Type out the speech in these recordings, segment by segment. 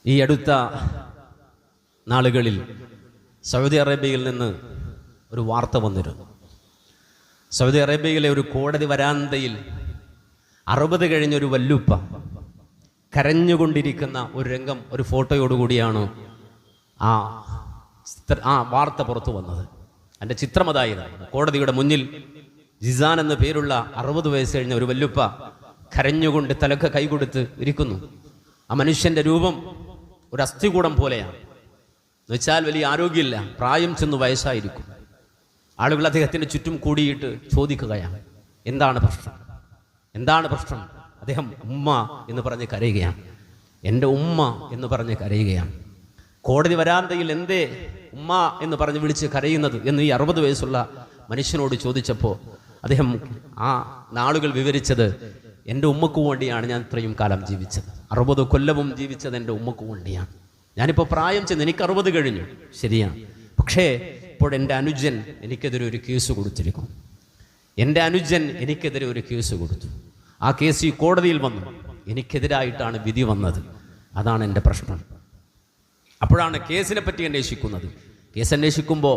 ഈ അടുത്ത നാളുകളിൽ സൗദി അറേബ്യയിൽ നിന്ന് ഒരു വാർത്ത വന്നിരുന്നു. സൗദി അറേബ്യയിലെ ഒരു കോടതി വരാന്തയിൽ 60 കഴിഞ്ഞൊരു വല്ലുപ്പ കരഞ്ഞുകൊണ്ടിരിക്കുന്ന ഒരു രംഗം, ഒരു ഫോട്ടോയോടുകൂടിയാണ് ആ വാർത്ത പുറത്തു വന്നത്. എൻ്റെ ചിത്രം അതായിരുന്നു. കോടതിയുടെ മുന്നിൽ ജിസാൻ എന്ന പേരുള്ള 60 വയസ്സ് കഴിഞ്ഞ ഒരു വല്ലുപ്പ കരഞ്ഞുകൊണ്ട് തലക്ക് കൈകൊടുത്ത് ഇരിക്കുന്നു. ആ മനുഷ്യൻ്റെ രൂപം ഒരു അസ്ഥികൂടം പോലെയാണ്. എന്നുവെച്ചാൽ വലിയ ആരോഗ്യമില്ല, പ്രായം ചെന്ന് വയസ്സായിരിക്കും. ആളുകൾ അദ്ദേഹത്തിന് ചുറ്റും കൂടിയിട്ട് ചോദിക്കുകയാണ്, എന്താണ് പ്രശ്നം, എന്താണ് പ്രശ്നം? അദ്ദേഹം ഉമ്മ എന്ന് പറഞ്ഞ് കരയുകയാണ്. എൻ്റെ ഉമ്മ എന്ന് പറഞ്ഞ് കരയുകയാണ്. കോടതി വരാന്തയിൽ എന്തേ ഉമ്മ എന്ന് പറഞ്ഞ് വിളിച്ച് കരയുന്നത് എന്ന് ഈ 60 വയസ്സുള്ള മനുഷ്യനോട് ചോദിച്ചപ്പോൾ അദ്ദേഹം ആ നാളുകൾ വിവരിച്ചത്, എൻ്റെ ഉമ്മക്ക് വേണ്ടിയാണ് ഞാൻ ഇത്രയും കാലം ജീവിച്ചത്. 60 കൊല്ലവും ജീവിച്ചത് എൻ്റെ ഉമ്മക്ക് വേണ്ടിയാണ്. ഞാനിപ്പോൾ പ്രായം ചെന്ന് എനിക്ക് 60 കഴിഞ്ഞു, ശരിയാണ്. പക്ഷേ ഇപ്പോൾ എൻ്റെ അനുജൻ എനിക്കെതിരെ ഒരു കേസ് കൊടുത്തിരിക്കും. എൻ്റെ അനുജൻ എനിക്കെതിരെ ഒരു കേസ് കൊടുത്തു. ആ കേസ് ഈ കോടതിയിൽ വന്നു. എനിക്കെതിരായിട്ടാണ് വിധി വന്നത്. അതാണ് എൻ്റെ പ്രശ്നം. അപ്പോഴാണ് കേസിനെ പറ്റി അന്വേഷിക്കുന്നത്. കേസ് അന്വേഷിക്കുമ്പോൾ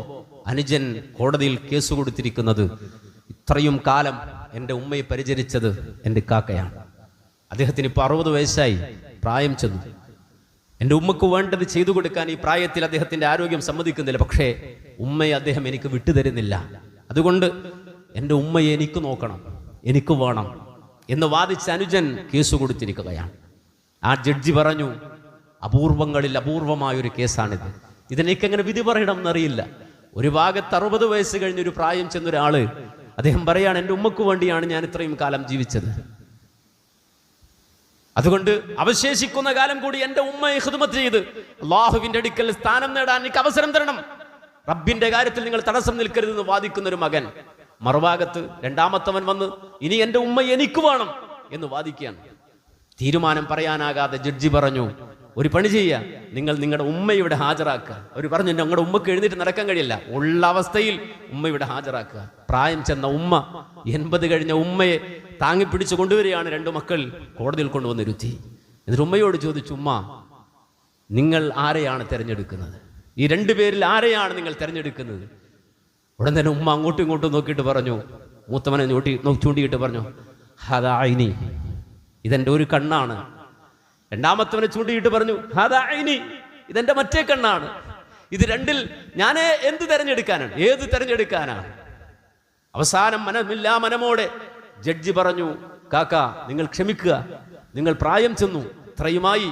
അനുജൻ കോടതിയിൽ കേസ് കൊടുത്തിരിക്കുന്നത്, ഇത്രയും കാലം എൻ്റെ ഉമ്മയെ പരിചരിച്ചത് എൻ്റെ കാക്കയാണ്. അദ്ദേഹത്തിന് ഇപ്പോൾ 60 വയസ്സായി, പ്രായം ചെന്നു. എൻ്റെ ഉമ്മക്ക് വേണ്ടത് ചെയ്തു കൊടുക്കാൻ ഈ പ്രായത്തിൽ അദ്ദേഹത്തിൻ്റെ ആരോഗ്യം സമ്മതിക്കുന്നില്ല. പക്ഷേ ഉമ്മയെ അദ്ദേഹം എനിക്ക് വിട്ടുതരുന്നില്ല. അതുകൊണ്ട് എൻ്റെ ഉമ്മയെ എനിക്ക് നോക്കണം, എനിക്ക് വേണം എന്ന് വാദിച്ച അനുജൻ കേസ് കൊടുത്തിരിക്കുകയാണ്. ആ ജഡ്ജി പറഞ്ഞു, അപൂർവങ്ങളിൽ അപൂർവമായൊരു കേസാണിത്. ഇതിനെനിക്കെങ്ങനെ വിധി പറയണം എന്നറിയില്ല. ഒരു ഭാഗത്ത് 60 വയസ്സ് കഴിഞ്ഞൊരു പ്രായം ചെന്നൊരാള് അദ്ദേഹം പറയാണ്, എൻ്റെ ഉമ്മക്ക് വേണ്ടിയാണ് ഞാൻ ഇത്രയും കാലം ജീവിച്ചത്. അതുകൊണ്ട് അവശേഷിക്കുന്ന കാലം കൂടി എൻ്റെ ഉമ്മയെ ഖിദ്മത്ത് ചെയ്ത് അള്ളാഹുവിൻ്റെ അടുക്കൽ സ്ഥാനം നേടാൻ എനിക്ക് അവസരം തരണം. റബ്ബിന്റെ കാര്യത്തിൽ നിങ്ങൾ തടസ്സം നിൽക്കരുതെന്ന് വാദിക്കുന്ന ഒരു മകൻ. മറുഭാഗത്ത് രണ്ടാമത്തവൻ വന്ന്, ഇനി എൻ്റെ ഉമ്മ എനിക്ക് വേണം എന്ന് വാദിക്കുകയാണ്. തീരുമാനം പറയാനാകാതെ ജഡ്ജി പറഞ്ഞു, ഒരു പണി ചെയ്യുക, നിങ്ങൾ നിങ്ങളുടെ ഉമ്മയുടെ ഹാജരാക്കുക. അവർ പറഞ്ഞു, ഞങ്ങളുടെ ഉമ്മക്ക് എഴുന്നേറ്റ് നടക്കാൻ കഴിയില്ല, ഉള്ള അവസ്ഥയിൽ ഉമ്മയുടെ ഹാജരാക്കുക. പ്രായം ചെന്ന ഉമ്മ, 80 കഴിഞ്ഞ ഉമ്മയെ താങ്ങിപ്പിടിച്ച് കൊണ്ടുവരികയാണ് 2 മക്കൾ കോടതിയിൽ കൊണ്ടുവന്നിരുത്തി. എന്നിട്ട് ഉമ്മയോട് ചോദിച്ചു, ഉമ്മ, നിങ്ങൾ ആരെയാണ് തിരഞ്ഞെടുക്കുന്നത്? ഈ 2 പേരിൽ ആരെയാണ് നിങ്ങൾ തിരഞ്ഞെടുക്കുന്നത്? ഉടൻ തന്നെ ഉമ്മ അങ്ങോട്ടും ഇങ്ങോട്ടും നോക്കിയിട്ട് പറഞ്ഞു, മൂത്തവനെ ചൂണ്ടിയിട്ട് പറഞ്ഞു, ഹദാഇനി, ഇതെൻ്റെ ഒരു കണ്ണാണ്. രണ്ടാമത്തവനെ ചൂണ്ടിയിട്ട് പറഞ്ഞു, ഹദാഇനി, ഇതെൻ്റെ മറ്റേ കണ്ണാണ്. ഇത് രണ്ടിൽ ഞാൻ എന്ത് തിരഞ്ഞെടുക്കാനാണ്, ഏത് തിരഞ്ഞെടുക്കാനാണ്? അവസാനം മനമോടെ ജഡ്ജി പറഞ്ഞു, കാക്ക, നിങ്ങൾ ക്ഷമിക്കുക, നിങ്ങൾ പ്രായം ചെന്നു, ഇത്രയുമായി,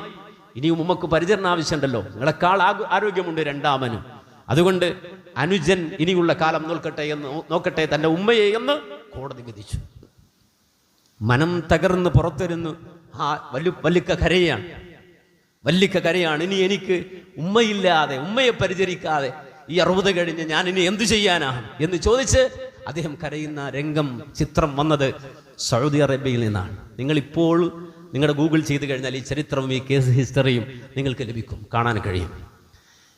ഇനിയും ഉമ്മക്ക് പരിചരണം ആവശ്യമുണ്ടല്ലോ, നിങ്ങളെക്കാൾ ആരോഗ്യമുണ്ട് രണ്ടാമനും. അതുകൊണ്ട് അനുജൻ ഇനിയുള്ള കാലം നോക്കട്ടെ തൻ്റെ ഉമ്മയെ എന്ന് കോടതി വിധിച്ചു. മനം തകർന്ന് പുറത്തിരുന്നു ആ വല്ലിക്ക കരയാണ്. ഇനി എനിക്ക് ഉമ്മയില്ലാതെ, ഉമ്മയെ പരിചരിക്കാതെ ഈ 60 കഴിഞ്ഞ് ഞാൻ ഇനി എന്തു ചെയ്യാനാണ് എന്ന് ചോദിച്ച് അദ്ദേഹം കരയുന്ന രംഗം, ചിത്രം വന്നത് സൗദി അറേബ്യയിൽ നിന്നാണ്. നിങ്ങളിപ്പോൾ നിങ്ങളുടെ ഗൂഗിൾ ചെയ്ത് കഴിഞ്ഞാൽ ഈ ചരിത്രവും ഈ കേസ് ഹിസ്റ്ററിയും നിങ്ങൾക്ക് ലഭിക്കും, കാണാൻ കഴിയും.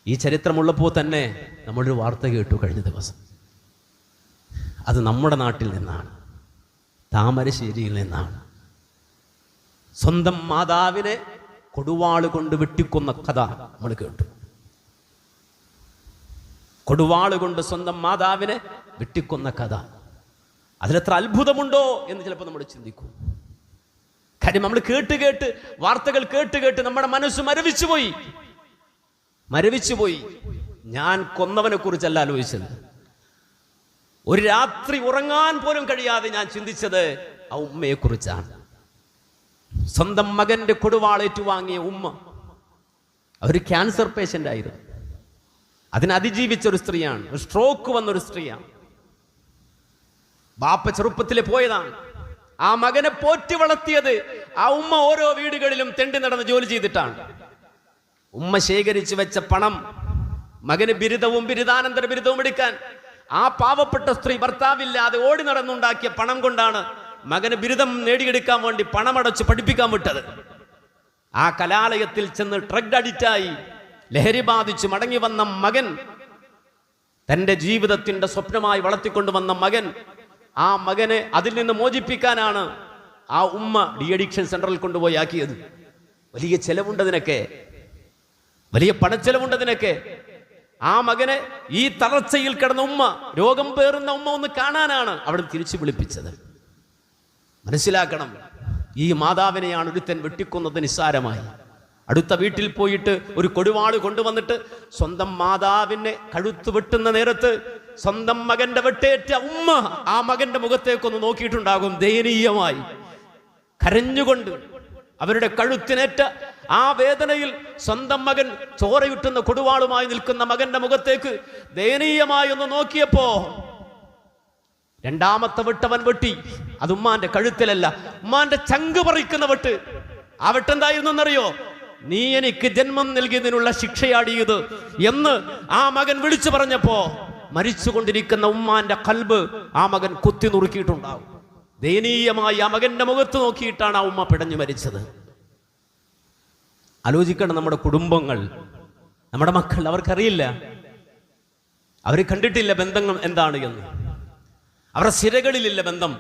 ഈ ചരിത്രമുള്ളപ്പോൾ തന്നെ നമ്മളൊരു വാർത്ത കേട്ടു കഴിഞ്ഞ ദിവസം. അത് നമ്മുടെ നാട്ടിൽ നിന്നാണ്, താമരശ്ശേരിയിൽ നിന്നാണ്. സ്വന്തം മാതാവിനെ കൊടുവാള് കൊണ്ട് വെട്ടിക്കൊന്ന കഥ നമ്മൾ കേട്ടു. കൊടുവാള് കൊണ്ട് സ്വന്തം മാതാവിനെ വെട്ടിക്കൊന്ന കഥ. അതിലെത്ര അത്ഭുതമുണ്ടോ എന്ന് ചിലപ്പോൾ നമ്മൾ ചിന്തിക്കും. കാര്യം നമ്മൾ കേട്ട് വാർത്തകൾ കേട്ട് നമ്മുടെ മനസ്സ് മരവിച്ചുപോയി. ഞാൻ കൊന്നവനെ കുറിച്ചല്ല ആലോചിച്ചത്. ഒരു രാത്രി ഉറങ്ങാൻ പോലും കഴിയാതെ ഞാൻ ചിന്തിച്ചത് ആ ഉമ്മയെ കുറിച്ചാണ്. സ്വന്തം മകന്റെ കൊടുവാളേറ്റുവാങ്ങിയ ഉമ്മ, അവർ ക്യാൻസർ പേഷ്യന്റ് ആയിരുന്നു. അതിനെ അതിജീവിച്ച ഒരു സ്ത്രീയാണ്. ഒരു സ്ട്രോക്ക് വന്നൊരു സ്ത്രീയാണ്. ബാപ്പ ചെറുപ്പത്തിലെ പോയതാണ്. ആ മകനെ പോറ്റി വളർത്തിയത് ആ ഉമ്മ ഓരോ വീടുകളിലും തെണ്ടി നടന്ന് ജോലി ചെയ്തിട്ടാണ്. ഉമ്മ ശേഖരിച്ചു വെച്ച പണം മകന് ബിരുദവും ബിരുദാനന്തര ബിരുദവും എടുക്കാൻ ആ പാവപ്പെട്ട സ്ത്രീ ഭർത്താവില്ലാതെ ഓടി നടന്നുണ്ടാക്കിയ പണം കൊണ്ടാണ് മകന് ബിരുദം നേടിയെടുക്കാൻ വേണ്ടി പണമടച്ച് പഠിപ്പിക്കാൻ വിട്ടത്. ആ കലാലയത്തിൽ ചെന്ന് ഡ്രഗ് അഡിക്റ്റായി ലഹരി ബാധിച്ച് മടങ്ങി വന്ന മകൻ, തൻ്റെ ജീവിതത്തിൻ്റെ സ്വപ്നമായി വളർത്തിക്കൊണ്ടുവന്ന മകൻ, ആ മകനെ അതിൽ നിന്ന് മോചിപ്പിക്കാനാണ് ആ ഉമ്മ ഡി അഡിക്ഷൻ സെന്ററിൽ കൊണ്ടുപോയി ആക്കിയത്. വലിയ ചെലവുണ്ടതിനൊക്കെ. വലിയ പണച്ചെലവുണ്ട് അതിനൊക്കെ. ആ മകനെ ഈ തളർച്ചയിൽ കിടന്ന ഉമ്മ, രോഗം പേറുന്ന ഉമ്മ ഒന്ന് കാണാനാണ് അവിടെ തിരിച്ചു വിളിപ്പിച്ചത്. മനസ്സിലാക്കണം, ഈ മാതാവിനെയാണ് ഒരുത്തൻ വെട്ടിക്കൊന്നത് നിസ്സാരമായി. അടുത്ത വീട്ടിൽ പോയിട്ട് ഒരു കൊടുവാള് കൊണ്ടുവന്നിട്ട് സ്വന്തം മാതാവിനെ കഴുത്ത് വെട്ടുന്ന നേരത്ത് സ്വന്തം മകന്റെ വെട്ടേറ്റ ഉമ്മ ആ മകന്റെ മുഖത്തേക്കൊന്ന് നോക്കിയിട്ടുണ്ടാകും. ദയനീയമായി കരഞ്ഞുകൊണ്ട് അവരുടെ കഴുത്തിനേറ്റ ആ വേദനയിൽ സ്വന്തം മകൻ ചോരയുറ്റുന്ന കൊടുവാളുമായി നിൽക്കുന്ന മകന്റെ മുഖത്തേക്ക് ദയനീയമായി ഒന്ന് നോക്കിയപ്പോ രണ്ടാമത്തെ വെട്ടവൻ വെട്ടി. അത് ഉമ്മാന്റെ കഴുത്തിലല്ല, ഉമ്മാന്റെ ചങ്ക് പറിക്കുന്ന വെട്ട്. ആ വെട്ടെന്തായിരുന്നു എന്നറിയോ? നീ എനിക്ക് ജന്മം നൽകിയതിനുള്ള ശിക്ഷയാടിയത് എന്ന് ആ മകൻ വിളിച്ചു പറഞ്ഞപ്പോ മരിച്ചുകൊണ്ടിരിക്കുന്ന ഉമ്മാന്റെ കൽബ് ആ മകൻ കുത്തി നുറുക്കിയിട്ടുണ്ടാവും. ദയനീയമായി ആ മകന്റെ മുഖത്ത് നോക്കിയിട്ടാണ് ആ ഉമ്മ പിടഞ്ഞു മരിച്ചത്. ആലോചിക്കണം, നമ്മുടെ കുടുംബങ്ങൾ, നമ്മുടെ മക്കൾ, അവർക്കറിയില്ല, അവർ കണ്ടിട്ടില്ല ബന്ധങ്ങൾ എന്താണ് എന്ന്. അവരുടെ സിരകളിലില്ല ബന്ധം.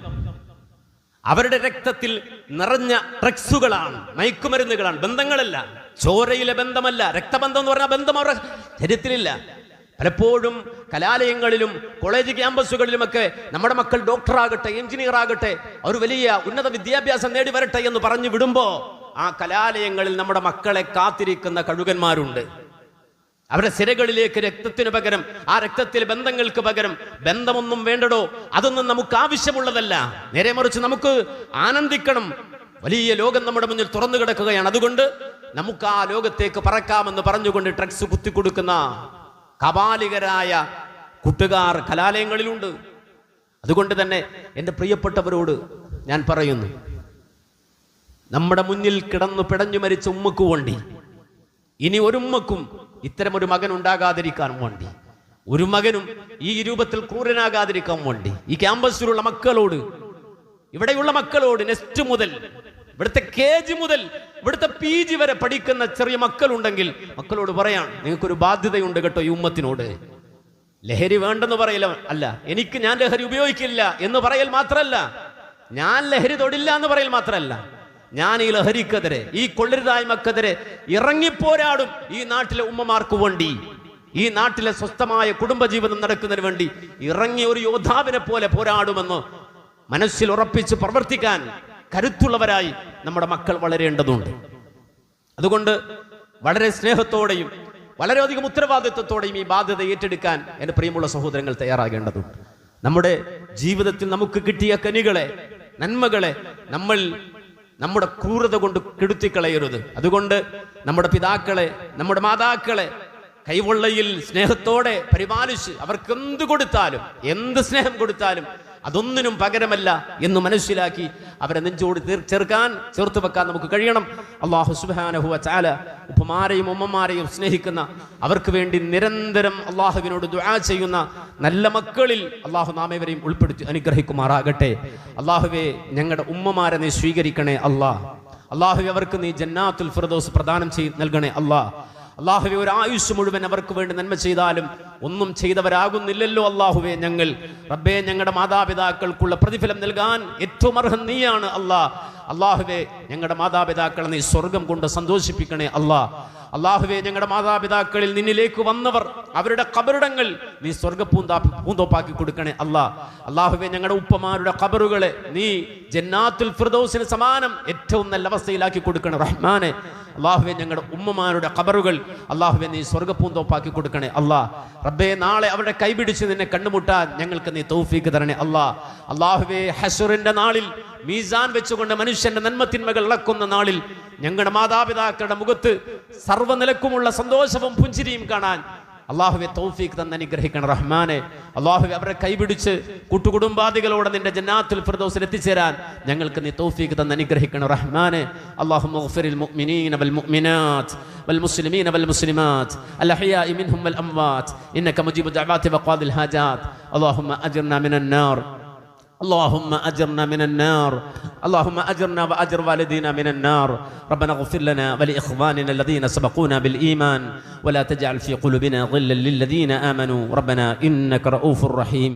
അവരുടെ രക്തത്തിൽ നിറഞ്ഞ ഡ്രഗ്സുകളാണ്, മയക്കുമരുന്നുകളാണ്, ബന്ധങ്ങളല്ല. ചോരയിലെ ബന്ധമല്ല, രക്തബന്ധം എന്ന് പറഞ്ഞാൽ ബന്ധം അവരുടെ ശരീരത്തിലില്ല. പലപ്പോഴും കലാലയങ്ങളിലും കോളേജ് ക്യാമ്പസുകളിലുമൊക്കെ നമ്മുടെ മക്കൾ ഡോക്ടറാകട്ടെ, എഞ്ചിനീയർ ആകട്ടെ, ഒരു വലിയ ഉന്നത വിദ്യാഭ്യാസം നേടി വരട്ടെ എന്ന് പറഞ്ഞു വിടുമ്പോൾ ആ കലാലയങ്ങളിൽ നമ്മുടെ മക്കളെ കാത്തിരിക്കുന്ന കഴുകന്മാരുണ്ട്. അവരുടെ സിരകളിലേക്ക് രക്തത്തിന് പകരം, ആ രക്തത്തിലെ ബന്ധങ്ങൾക്ക് പകരം ബന്ധമൊന്നും വേണ്ടടോ, അതൊന്നും നമുക്ക് ആവശ്യമുള്ളതല്ല. നേരെ മറിച്ച് നമുക്ക് ആനന്ദിക്കണം. വലിയ ലോകം നമ്മുടെ മുന്നിൽ തുറന്നു കിടക്കുകയാണ്. അതുകൊണ്ട് നമുക്ക് ആ ലോകത്തേക്ക് പറക്കാമെന്ന് പറഞ്ഞുകൊണ്ട് ഡ്രഗ്സ് കുത്തിക്കൊടുക്കുന്ന കപാലികരായ കൂട്ടുകാർ കലാലയങ്ങളിലുണ്ട്. അതുകൊണ്ട് തന്നെ എൻ്റെ പ്രിയപ്പെട്ടവരോട് ഞാൻ പറയുന്നു, നമ്മുടെ മുന്നിൽ കിടന്നു പിടഞ്ഞു മരിച്ച ഉമ്മക്ക് വേണ്ടി, ഇനി ഒരു ഉമ്മക്കും ഇത്തരമൊരു മകൻ ഉണ്ടാകാതിരിക്കാൻ വേണ്ടി, ഒരു മകനും ഈ രൂപത്തിൽ ക്രൂരനാകാതിരിക്കാൻ വേണ്ടി, ഈ ക്യാമ്പസിലുള്ള മക്കളോട്, ഇവിടെയുള്ള മക്കളോട്, നെക്സ്റ്റ് മുതൽ, ഇവിടുത്തെ KG മുതൽ ഇവിടുത്തെ PG വരെ പഠിക്കുന്ന ചെറിയ മക്കളുണ്ടെങ്കിൽ മക്കളോട് പറയാൻ, നിങ്ങൾക്കൊരു ബാധ്യതയുണ്ട് കേട്ടോ ഈ ഉമ്മത്തിനോട്. ലഹരി വേണ്ടെന്ന് പറയല അല്ല, ഞാൻ ലഹരി ഉപയോഗിക്കില്ല എന്ന് പറയൽ മാത്രമല്ല, ഞാൻ ലഹരി തൊടില്ല എന്ന് പറയൽ മാത്രമല്ല, ഞാൻ ഈ ലഹരിക്കെതിരെ, ഈ കൊള്ളരുതായ്മക്കെതിരെ ഇറങ്ങിപ്പോരാടും. ഈ നാട്ടിലെ ഉമ്മമാർക്ക് വേണ്ടി, ഈ നാട്ടിലെ സ്വസ്ഥമായ കുടുംബജീവിതം നടക്കുന്നതിന് വേണ്ടി ഇറങ്ങി ഒരു യോദ്ധാവിനെ പോലെ പോരാടുമെന്ന് മനസ്സിൽ ഉറപ്പിച്ച് പ്രവർത്തിക്കാൻ കരുത്തുള്ളവരായി നമ്മുടെ മക്കൾ വളരേണ്ടതുണ്ട്. അതുകൊണ്ട് വളരെ സ്നേഹത്തോടെയും വളരെയധികം ഉത്തരവാദിത്വത്തോടെയും ഈ ബാധ്യത ഏറ്റെടുക്കാൻ എൻ്റെ പ്രിയമുള്ള സഹോദരങ്ങൾ തയ്യാറാകേണ്ടതുണ്ട്. നമ്മുടെ ജീവിതത്തിൽ നമുക്ക് കിട്ടിയ കനികളെ, നന്മകളെ നമ്മൾ നമ്മുടെ ക്രൂരത കൊണ്ട് കെടുത്തിക്കളയരുത്. അതുകൊണ്ട് നമ്മുടെ പിതാക്കളെ, നമ്മുടെ മാതാക്കളെ കൈവെള്ളയിൽ സ്നേഹത്തോടെ പരിപാലിച്ച് അവർക്ക് എന്ത് കൊടുത്താലും, എന്ത് സ്നേഹം കൊടുത്താലും അതൊന്നിനും പകരമല്ല എന്ന് മനസ്സിലാക്കി അവരെ നെഞ്ചോട് ചേർത്ത് വെക്കാൻ നമുക്ക് കഴിയണം. അല്ലാഹു സുബ്ഹാനഹു വ തആല ഉപ്പമാരെയും ഉമ്മമാരെയും സ്നേഹിക്കുന്ന, അവർക്ക് വേണ്ടി നിരന്തരം അള്ളാഹുവിനോട് ദുആ ചെയ്യുന്ന നല്ല മക്കളിൽ അള്ളാഹു നാമേവരെയും ഉൾപ്പെടുത്തി അനുഗ്രഹിക്കുമാറാകട്ടെ. അള്ളാഹുവേ, ഞങ്ങളുടെ ഉമ്മമാരെ നീ സ്വീകരിക്കണേ അള്ളാഹുവേ, അവർക്ക് നീ ജന്നാത്തുൽ ഫിർദൗസ് പ്രദാനം നൽകണേ അള്ളാഹുവേ, ഒരു ആയുസ് മുഴുവൻ അവർക്ക് വേണ്ടി നന്മ ചെയ്താലും ഒന്നും ചെയ്തവരാകുന്നില്ലല്ലോ അള്ളാഹുവേ. റബ്ബേ, ഞങ്ങളുടെ മാതാപിതാക്കൾക്കുള്ള പ്രതിഫലം നൽകാൻ ഏറ്റവും അർഹൻ നീയാണ് അള്ളാഹുവേ, ഞങ്ങളുടെ മാതാപിതാക്കളെ നീ സ്വർഗം കൊണ്ട് സന്തോഷിപ്പിക്കണേ അള്ളാഹുവേ, ഞങ്ങളുടെ മാതാപിതാക്കളിൽ നിന്നിലേക്ക് വന്നവർ, അവരുടെ ഖബറിടങ്ങൾ നീ പൂന്തോപ്പാക്കി കൊടുക്കണേ അള്ളാഹുവേ, ഞങ്ങളുടെ ഉപ്പമാരുടെ ഖബറുകളെ നീ ജന്നാത്തുൽ ഫിർദൗസിന് സമാനം ഏറ്റവും നല്ല അവസ്ഥയിലാക്കി കൊടുക്കണേ റഹ്മാനെ. അള്ളാഹുവേ, ഞങ്ങളുടെ ഉമ്മമാരുടെ ഖബറുകൾ അള്ളാഹുവേ നീ സ്വർഗ്ഗപൂന്തോപ്പാക്കി കൊടുക്കണേ റബ്ബേ, നാളെ അവരുടെ കൈപിടിച്ച് നിന്നെ കണ്ടുമുട്ടാൻ ഞങ്ങൾക്ക് നീ തൗഫീക്ക് തരണേ അള്ളാഹുവേ, ഹശ്റിന്റെ നാളിൽ മീസാൻ വെച്ചുകൊണ്ട് മനുഷ്യന്റെ നന്മത്തിന്മകൾ ഇളക്കുന്ന നാളിൽ ഞങ്ങളുടെ മാതാപിതാക്കളുടെ മുഖത്ത് സർവ്വനിലക്കുമുള്ള സന്തോഷവും പുഞ്ചിരിയും കാണാൻ അള്ളാഹുവെ തൗഫീഖ് തന്നെ അനുഗ്രഹിക്കണം റഹ്മാനെ. അള്ളാഹുവെ, അവരെ കൈപിടിച്ച് കൂട്ടുകുടുംബാദികളോടെ നിന്റെ ജന്നാത്തുൽ ഫിർദൗസിൽ എത്തിച്ചേരാൻ ഞങ്ങൾക്ക് നീ തൗഫീഖ് തന്നെ അനുഗ്രഹിക്കണം റഹ്മാനെ. അല്ലാഹുമ്മ ഗ്ഫിറിൽ മുഅ്മിനീന വൽ മുഅ്മിനാത്ത് വൽ മുസ്ലിമീന വൽ മുസ്ലിമാത്ത് അൽ അഹ്യാഇ മിൻഹും വൽ അംവാത്ത് ഇന്നക മുജീബു ദഅവാതി വഖാദിൽ ഹാജാത്ത്. അല്ലാഹുമ്മ അജിർനാ മിനൻ നാർ اللهم أجرنا من النار اللهم أجرنا وأجر والدينا من النار. ربنا اغفر لنا ولإخواننا الذين سبقونا بالإيمان ولا تجعل في قلوبنا غلا للذين آمنوا ربنا إنك رؤوف رحيم.